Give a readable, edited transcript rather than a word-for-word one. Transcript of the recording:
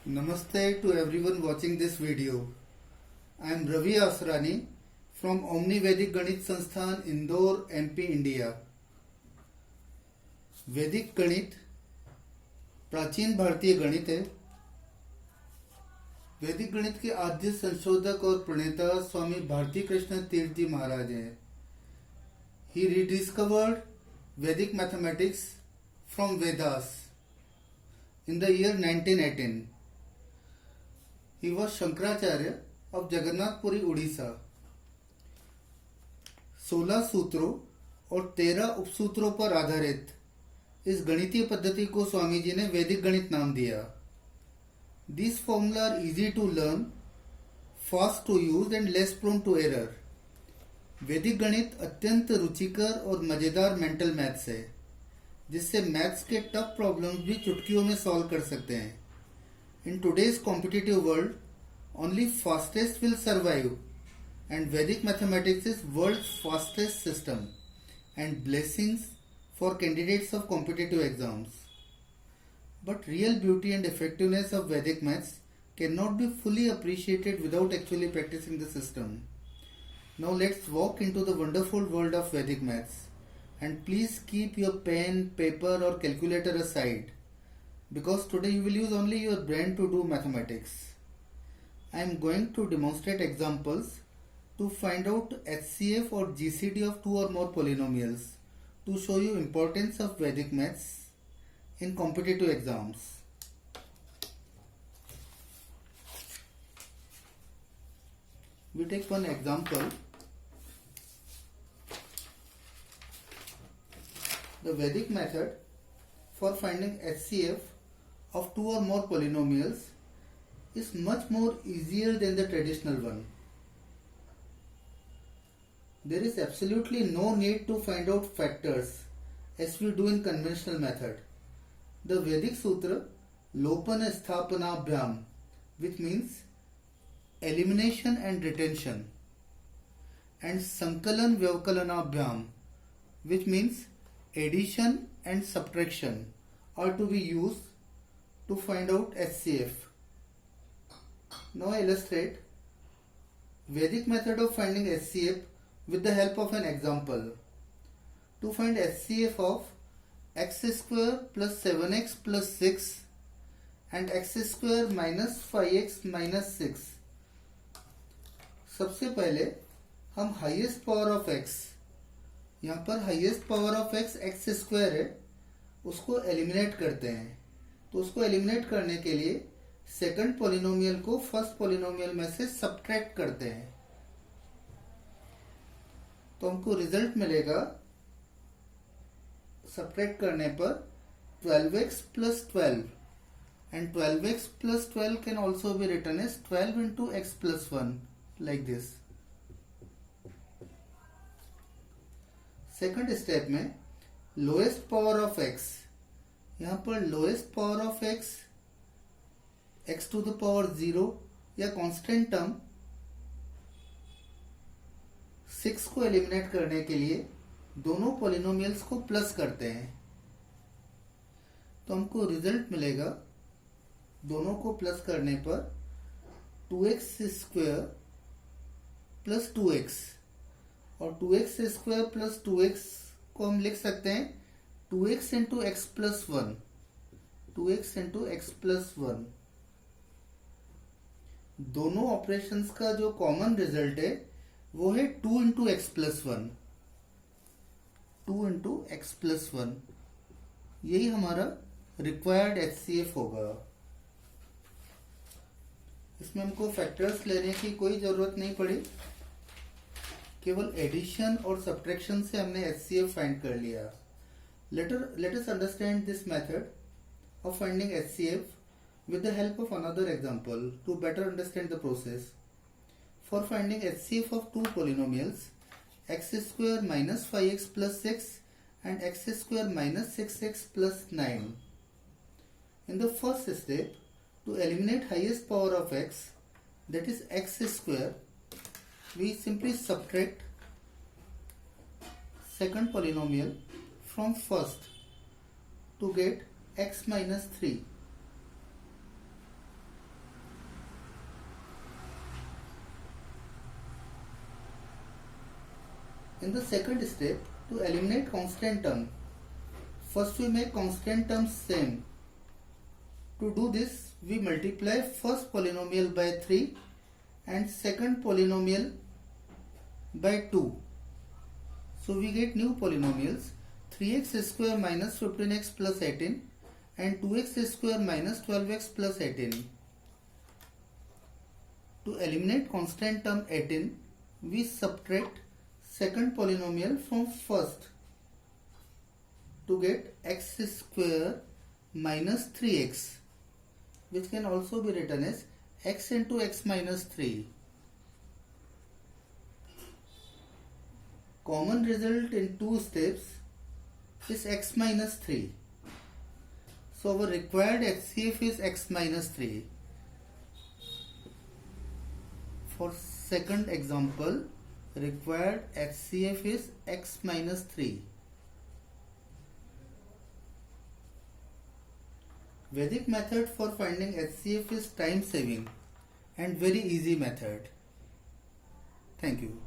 Namaste to everyone watching this video. I am Ravi Asrani from Omni Vedic Ganit Sansthan, Indore, MP, India. वैदिक गणित प्राचीन भारतीय गणित है। वैदिक गणित के आद्य संशोधक और प्रणेता स्वामी भारती कृष्ण तीर्थ जी महाराज हैं। He rediscovered Vedic mathematics from Vedas in the year 1918. He was Shankaracharya of Jagannathpuri, Orissa. 16 सूत्रों और 13 उपसूत्रों पर आधारित इस गणितीय पद्धति को स्वामी जी ने वैदिक गणित नाम दिया। These formulas are easy to learn, fast to use and less prone to error. वैदिक गणित अत्यंत रुचिकर और मजेदार मेंटल मैथ्स है, जिससे मैथ्स के टफ प्रॉब्लम्स भी चुटकियों में सॉल्व कर सकते हैं। In today's competitive world, only fastest will survive, and Vedic mathematics is world's fastest system, and blessings for candidates of competitive exams. But real beauty and effectiveness of Vedic maths cannot be fully appreciated without actually practicing the system. Now let's walk into the wonderful world of Vedic maths, and please keep your pen, paper or calculator aside, because today you will use only your brain to do mathematics. I am going to demonstrate examples to find out HCF or GCD of two or more polynomials to show you importance of Vedic maths in competitive exams. We take one example. The Vedic method for finding HCF of two or more polynomials is much more easier than the traditional one. There is absolutely no need to find out factors as we do in conventional method. The Vedic Sutra Lopana Sthapanabhyam, which means elimination and retention, and Sankalan Vyavkalanabhyam, which means addition and subtraction, are to be used to find out HCF. Now I illustrate Vedic method of finding HCF with the help of an example. To find HCF of x square plus 7x plus 6 and x square minus 5x minus 6, सबसे पहले हम highest power of x, यहाँ पर highest power of x square है, उसको eliminate करते हैं। तो उसको एलिमिनेट करने के लिए सेकंड पॉलिनोमियल को फर्स्ट पॉलिनोमियल में से सब्ट्रैक्ट करते हैं, तो हमको रिजल्ट मिलेगा सब्ट्रैक्ट करने पर 12x plus 12, and 12x plus 12 can also be written as 12 into x plus 1, like this. Second step में लोएस्ट पावर ऑफ x, यहाँ पर lowest power of x to the power 0 या कांस्टेंट टर्म 6 को eliminate करने के लिए दोनों polynomials को प्लस करते हैं, तो हमको रिजल्ट मिलेगा दोनों को प्लस करने पर 2x स्क्वायर प्लस 2x, और 2x स्क्वायर प्लस 2x को हम लिख सकते हैं 2x into x plus 1, 2x into x plus 1। दोनों ऑपरेशंस का जो कॉमन रिजल्ट है वो है 2 into x plus 1, 2 into x plus 1। यही हमारा रिक्वायर्ड HCF होगा। इसमें हमको फैक्टर्स लेने की कोई जरूरत नहीं पड़ी, केवल एडिशन और सब्ट्रैक्शन से हमने HCF फाइंड कर लिया। Let us understand this method of finding HCF with the help of another example to better understand the process. For finding HCF of two polynomials, x square minus 5x plus 6 and x square minus 6x plus 9. In the first step, to eliminate highest power of x, that is x square, we simply subtract second polynomial from first to get x minus 3. In the second step, to eliminate constant term, first we make constant terms same. To do this, we multiply first polynomial by 3 and second polynomial by 2. So we get new polynomials 3x square minus 15x plus 18 and 2x square minus 12x plus 18. To eliminate constant term 18, we subtract second polynomial from first to get x square minus 3x, which can also be written as x into x minus 3. Common result in two steps is x minus 3. So our required HCF is x minus 3. For second example, required HCF is x minus 3. Vedic method for finding HCF is time saving and very easy method. Thank you.